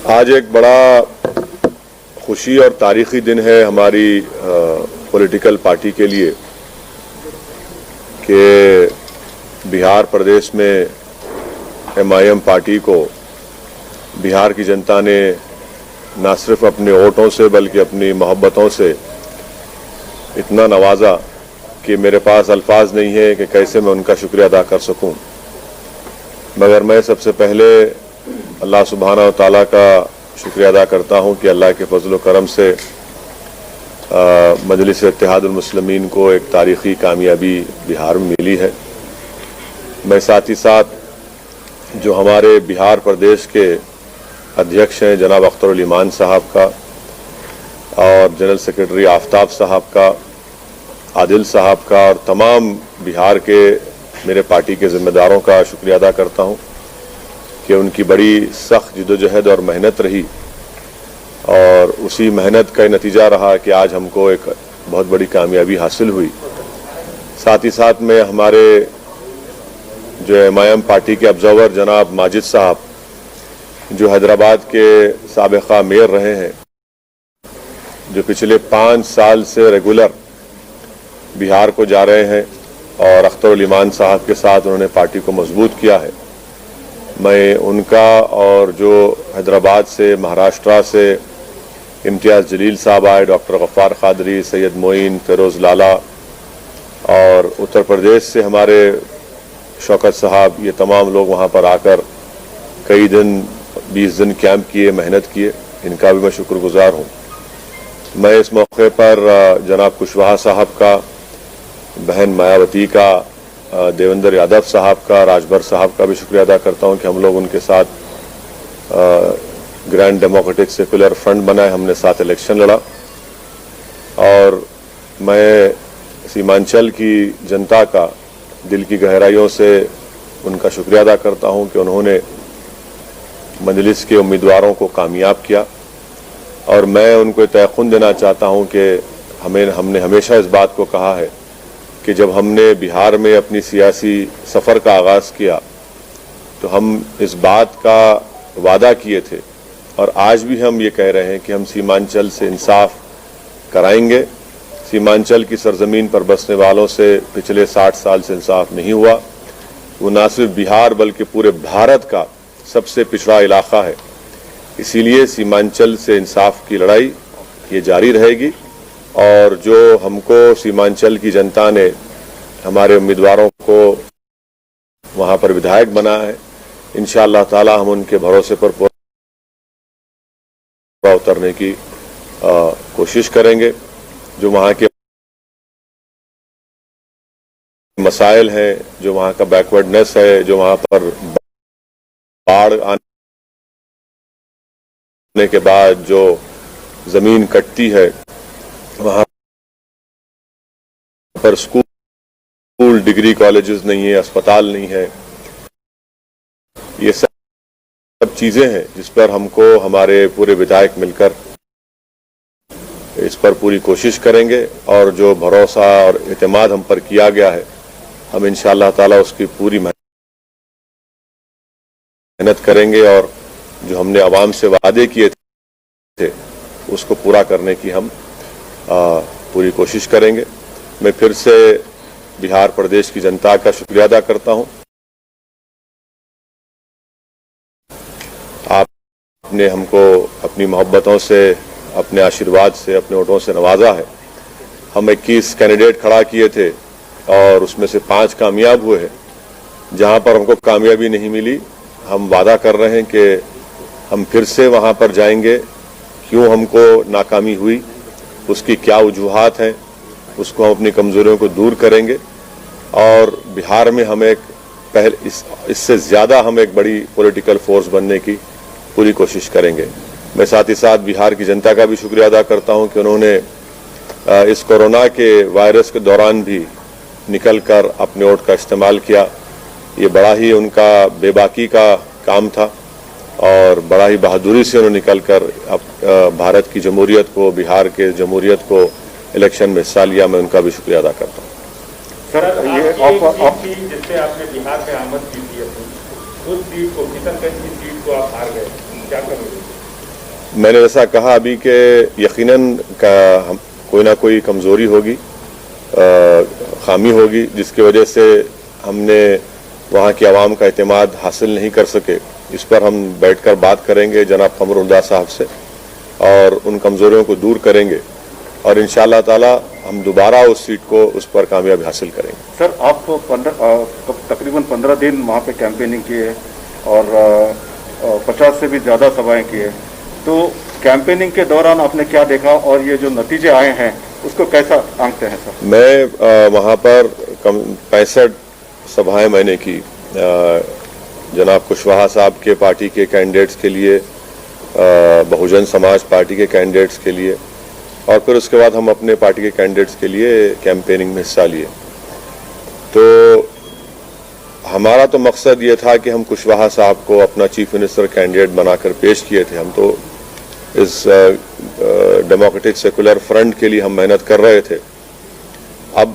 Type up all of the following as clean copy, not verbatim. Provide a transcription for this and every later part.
आज एक बड़ा खुशी और तारीखी दिन है हमारी पॉलिटिकल पार्टी के लिए कि बिहार प्रदेश में MIM पार्टी को बिहार की जनता ने न सिर्फ अपने वोटों से बल्कि अपनी मोहब्बतों से इतना नवाजा कि मेरे पास अल्फाज नहीं है कि कैसे मैं उनका शुक्रिया अदा कर सकूं। मगर मैं सबसे पहले अल्लाह सुब्हाना व तआला का शुक्रिया अदा करता हूं कि अल्लाह के फजल व करम से मजलिस इत्तेहादुल मुस्लिमीन को एक तारीखी कामयाबी बिहार में मिली है। मैं साथ ही साथ जो हमारे बिहार प्रदेश के अध्यक्ष हैं जनाब अख्तरुल ईमान साहब का और जनरल सेक्रेटरी आफ्ताब साहब का, आदिल साहब का और तमाम बिहार के मेरे पार्टी के जिम्मेदारों का शुक्रिया अदा करता हूं कि उनकी बड़ी सख्त जिद्दोजहद और मेहनत रही और उसी मेहनत का नतीजा रहा कि आज हमको एक बहुत बड़ी कामयाबी हासिल हुई। साथ ही साथ में हमारे जो MIM पार्टी के ऑब्जर्वर जनाब माजिद साहब जो हैदराबाद के साबिका मेयर रहे हैं, जो पिछले 5 साल से रेगुलर बिहार को जा रहे हैं और अख्तरुल ईमान साहब के साथ उन्होंने पार्टी को मजबूत किया है, मैं उनका और जो हैदराबाद से महाराष्ट्र से इम्तियाज़ जलील साहब आए, डॉक्टर गफ्फार कादरी, सैयद मोइन, फिरोज़ लाला और उत्तर प्रदेश से हमारे शौकत साहब, ये तमाम लोग वहाँ पर आकर कई दिन 20 दिन कैंप किए, मेहनत किए, इनका भी मैं शुक्रगुजार हूँ। मैं इस मौके पर जनाब कुशवाहा साहब का, बहन मायावती का, देवेंद्र यादव साहब का, राजभर साहब का भी शुक्रिया अदा करता हूं कि हम लोग उनके साथ ग्रैंड डेमोक्रेटिक सेकुलर फ्रंट बनाए, हमने साथ इलेक्शन लड़ा। और मैं सीमांचल की जनता का दिल की गहराइयों से उनका शुक्रिया अदा करता हूं कि उन्होंने मजलिस के उम्मीदवारों को कामयाब किया और मैं उनको तयक़ुन देना चाहता हूं कि हमने हमेशा इस बात को कहा है कि जब हमने बिहार में अपनी सियासी सफ़र का आगाज़ किया तो हम इस बात का वादा किए थे और आज भी हम ये कह रहे हैं कि हम सीमांचल से इंसाफ कराएंगे। सीमांचल की सरजमीन पर बसने वालों से पिछले 60 साल से इंसाफ नहीं हुआ। वो न सिर्फ बिहार बल्कि पूरे भारत का सबसे पिछड़ा इलाका है, इसीलिए सीमांचल से इंसाफ की लड़ाई ये जारी रहेगी और जो हमको सीमांचल की जनता ने हमारे उम्मीदवारों को वहां पर विधायक बनाया है, इंशाअल्लाह ताला हम उनके भरोसे पर पूरा उतरने की कोशिश करेंगे। जो वहां के मसाइल हैं, जो वहां का बैकवर्डनेस है, जो वहां पर बाढ़ आने के बाद जो जमीन कटती है, वहां पर स्कूल, डिग्री कॉलेजेस नहीं है, अस्पताल नहीं है, ये सब चीजें हैं जिस पर हमको हमारे पूरे विधायक मिलकर इस पर पूरी कोशिश करेंगे और जो भरोसा और एतमाद हम पर किया गया है, हम इंशाअल्लाह ताला उसकी पूरी मेहनत करेंगे और जो हमने आवाम से वादे किए थे उसको पूरा करने की हम पूरी कोशिश करेंगे। मैं फिर से बिहार प्रदेश की जनता का शुक्रिया अदा करता हूं। आपने हमको अपनी मोहब्बतों से, अपने आशीर्वाद से, अपने वोटों से नवाजा है। हम 21 कैंडिडेट खड़ा किए थे और उसमें से 5 कामयाब हुए हैं। जहां पर हमको कामयाबी नहीं मिली, हम वादा कर रहे हैं कि हम फिर से वहां पर जाएंगे। क्यों हमको नाकामी हुई, उसकी क्या वजूहात हैं, उसको हम अपनी कमजोरियों को दूर करेंगे और बिहार में हम इससे ज़्यादा हम एक बड़ी पॉलिटिकल फोर्स बनने की पूरी कोशिश करेंगे। मैं साथ ही साथ बिहार की जनता का भी शुक्रिया अदा करता हूं कि उन्होंने इस कोरोना के वायरस के दौरान भी निकलकर अपने वोट का इस्तेमाल किया। ये बड़ा ही उनका बेबाकी का काम था और बड़ा ही बहादुरी से उन्होंने निकलकर भारत की जमहूरियत को, बिहार के जमहूरियत को इलेक्शन में हिस्सा लिया। मैं उनका भी शुक्रिया अदा करता हूँ। सर, ये जिससे आपने बिहार में आमद की थी अपनी, उस सीट को, किशनगंज की सीट को आप हार गए, क्या करोगे? मैंने ऐसा कहा अभी कि यकीनन कोई ना कोई कमजोरी होगी, खामी होगी, जिसकी वजह से हमने वहाँ की आवाम का एतमाद हासिल नहीं कर सके। इस पर हम बैठकर बात करेंगे जनाब कमरुल्लाह साहब से और उन कमजोरियों को दूर करेंगे और इंशाअल्लाह ताला हम दोबारा उस सीट को उस पर कामयाबी हासिल करेंगे। सर, आप तकरीबन 15 दिन वहाँ पे कैंपेनिंग किए और 50 से भी ज़्यादा सभाएं किए, तो कैंपेनिंग के दौरान आपने क्या देखा और ये जो नतीजे आए हैं उसको कैसा आंकते हैं सर? मैं वहाँ पर 65 सभाएं मैंने की जनाब कुशवाहा साहब के पार्टी के कैंडिडेट्स के लिए, बहुजन समाज पार्टी के कैंडिडेट्स के लिए, और फिर उसके बाद हम अपने पार्टी के कैंडिडेट्स के लिए कैंपेनिंग में हिस्सा लिए। तो हमारा तो मकसद ये था कि हम कुशवाहा साहब को अपना चीफ मिनिस्टर कैंडिडेट बनाकर पेश किए थे। हम तो इस डेमोक्रेटिक सेकुलर फ्रंट के लिए हम मेहनत कर रहे थे। अब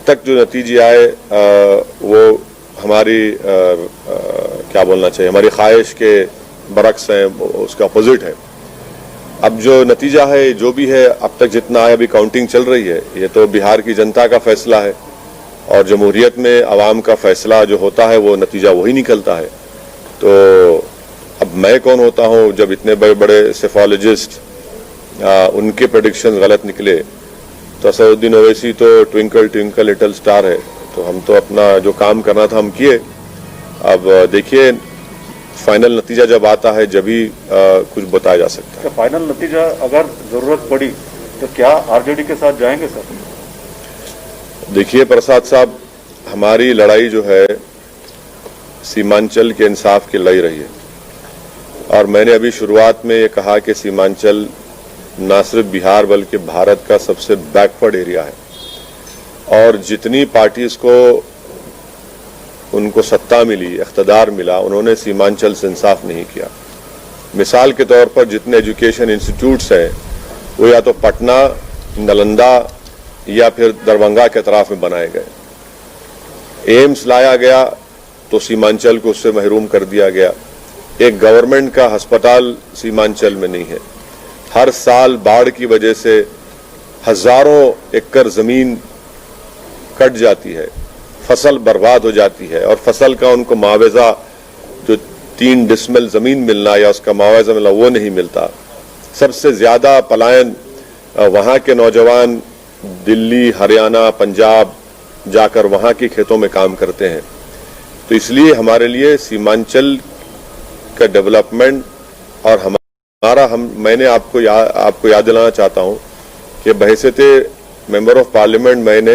तक जो नतीजे आए वो हमारी क्या बोलना चाहिए, हमारी ख्वाहिश के बरक्स हैं, उसका अपोजिट है। अब जो नतीजा है जो भी है, अब तक जितना है, अभी काउंटिंग चल रही है, ये तो बिहार की जनता का फैसला है और जमहूरियत में अवाम का फैसला जो होता है वो नतीजा वही निकलता है। तो अब मैं कौन होता हूँ जब इतने बड़े बड़े सेफोलॉजिस्ट उनके प्रेडिक्शंस गलत निकले। तो असदुद्दीन ओवैसी तो ट्विंकल ट्विंकल लिटिल स्टार है, तो हम तो अपना जो काम करना था हम किए। अब देखिए फाइनल नतीजा जब आता है जब ही कुछ बताया जा सकता है। तो फाइनल नतीजा अगर जरूरत पड़ी तो क्या आरजेडी के साथ जाएंगे सर? देखिए प्रसाद साहब, हमारी लड़ाई जो है सीमांचल के इंसाफ की लड़ाई रही है और मैंने अभी शुरुआत में ये कहा कि सीमांचल न सिर्फ बिहार बल्कि भारत का सबसे बैकवर्ड एरिया है और जितनी पार्टीज को उनको सत्ता मिली, इख्तदार मिला, उन्होंने सीमांचल से इंसाफ नहीं किया। मिसाल के तौर पर जितने एजुकेशन इंस्टीट्यूट्स हैं वो या तो पटना, नालंदा या फिर दरभंगा के अतराफ में बनाए गए। एम्स लाया गया तो सीमांचल को उससे महरूम कर दिया गया। एक गवर्नमेंट का अस्पताल सीमांचल में नहीं है। हर साल बाढ़ की वजह से हजारों एकड़ जमीन कट जाती है, फसल बर्बाद हो जाती है और फसल का उनको मुआवजा जो 3 डिसमिल जमीन मिलना या उसका मुआवजा मिलना वो नहीं मिलता। सबसे ज्यादा पलायन वहां के नौजवान दिल्ली, हरियाणा, पंजाब जाकर वहां के खेतों में काम करते हैं। तो इसलिए हमारे लिए सीमांचल का डेवलपमेंट और मैंने आपको याद दिलाना चाहता हूं कि बहैसियते मेंबर ऑफ पार्लियामेंट मैंने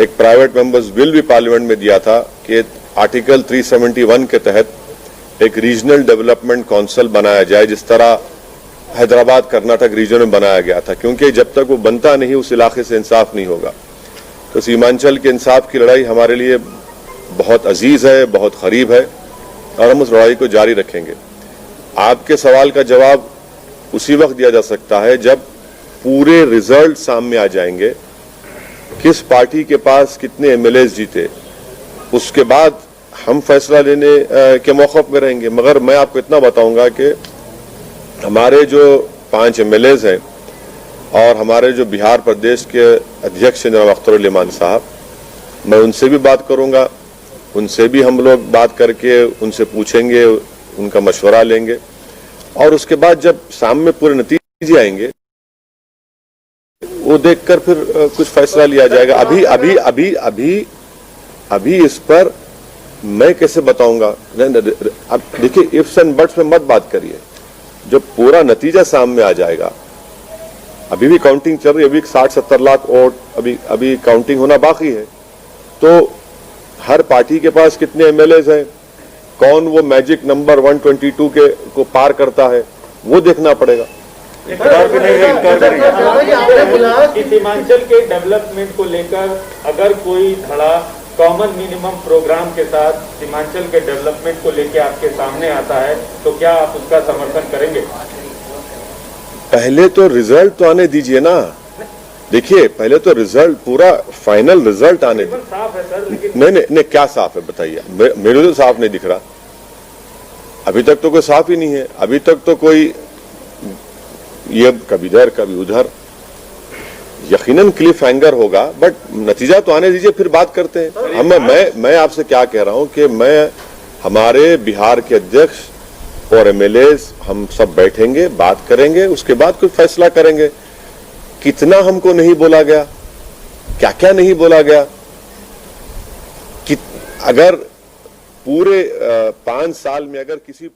एक प्राइवेट मेंबर्स बिल भी पार्लियामेंट में दिया था कि आर्टिकल 371 के तहत एक रीजनल डेवलपमेंट काउंसिल बनाया जाए, जिस तरह हैदराबाद कर्नाटक रीजन में बनाया गया था, क्योंकि जब तक वो बनता नहीं उस इलाके से इंसाफ नहीं होगा। तो सीमांचल के इंसाफ की लड़ाई हमारे लिए बहुत अजीज है, बहुत करीब है और हम उस लड़ाई को जारी रखेंगे। आपके सवाल का जवाब उसी वक्त दिया जा सकता है जब पूरे रिजल्ट सामने आ जाएंगे, किस पार्टी के पास कितने एमएलएस जीते, उसके बाद हम फैसला लेने के मौक़िफ़ में रहेंगे। मगर मैं आपको इतना बताऊंगा कि हमारे जो 5 एमएलएस हैं और हमारे जो बिहार प्रदेश के अध्यक्ष जनाब अख्तर साहब, मैं उनसे भी बात करूंगा, उनसे भी हम लोग बात करके उनसे पूछेंगे, उनका मशवरा लेंगे और उसके बाद जब सामने पूरे नतीजे आएंगे वो देखकर फिर कुछ फैसला लिया जाएगा। अभी इस पर मैं कैसे बताऊंगा? अब देखिए इफ्स एंड बट्स में मत बात करिए, जब पूरा नतीजा सामने आ जाएगा। अभी भी काउंटिंग चल रही है, अभी 60-70 लाख वोट अभी काउंटिंग होना बाकी है। तो हर पार्टी के पास कितने एमएलएस हैं, कौन वो मैजिक नंबर 122 को पार करता है, वो देखना पड़ेगा। सीमांचल के डेवलपमेंट को लेकर अगर कोई धड़ा कॉमन मिनिमम प्रोग्राम के साथ सीमांचल के डेवलपमेंट को लेकर आपके सामने आता है तो क्या आप उसका समर्थन करेंगे? पहले तो रिजल्ट तो आने दीजिए ना। देखिए पहले तो रिजल्ट, पूरा फाइनल रिजल्ट आने दीजिए। साफ है सर, लेकिन नहीं, क्या साफ है बताइए? मेरे तो साफ नहीं दिख रहा। अभी तक तो कोई साफ ही नहीं है। अभी तक तो कोई ये कभी इधर कभी उधर, यकीनन क्लिफ हैंगर होगा, बट नतीजा तो आने दीजिए, फिर बात करते हैं। मैं आपसे क्या कह रहा हूं कि मैं हमारे बिहार के अध्यक्ष और एमएलए हम सब बैठेंगे, बात करेंगे, उसके बाद कोई फैसला करेंगे कितना हमको नहीं बोला गया, क्या क्या नहीं बोला गया। कि अगर पूरे 5 साल में अगर किसी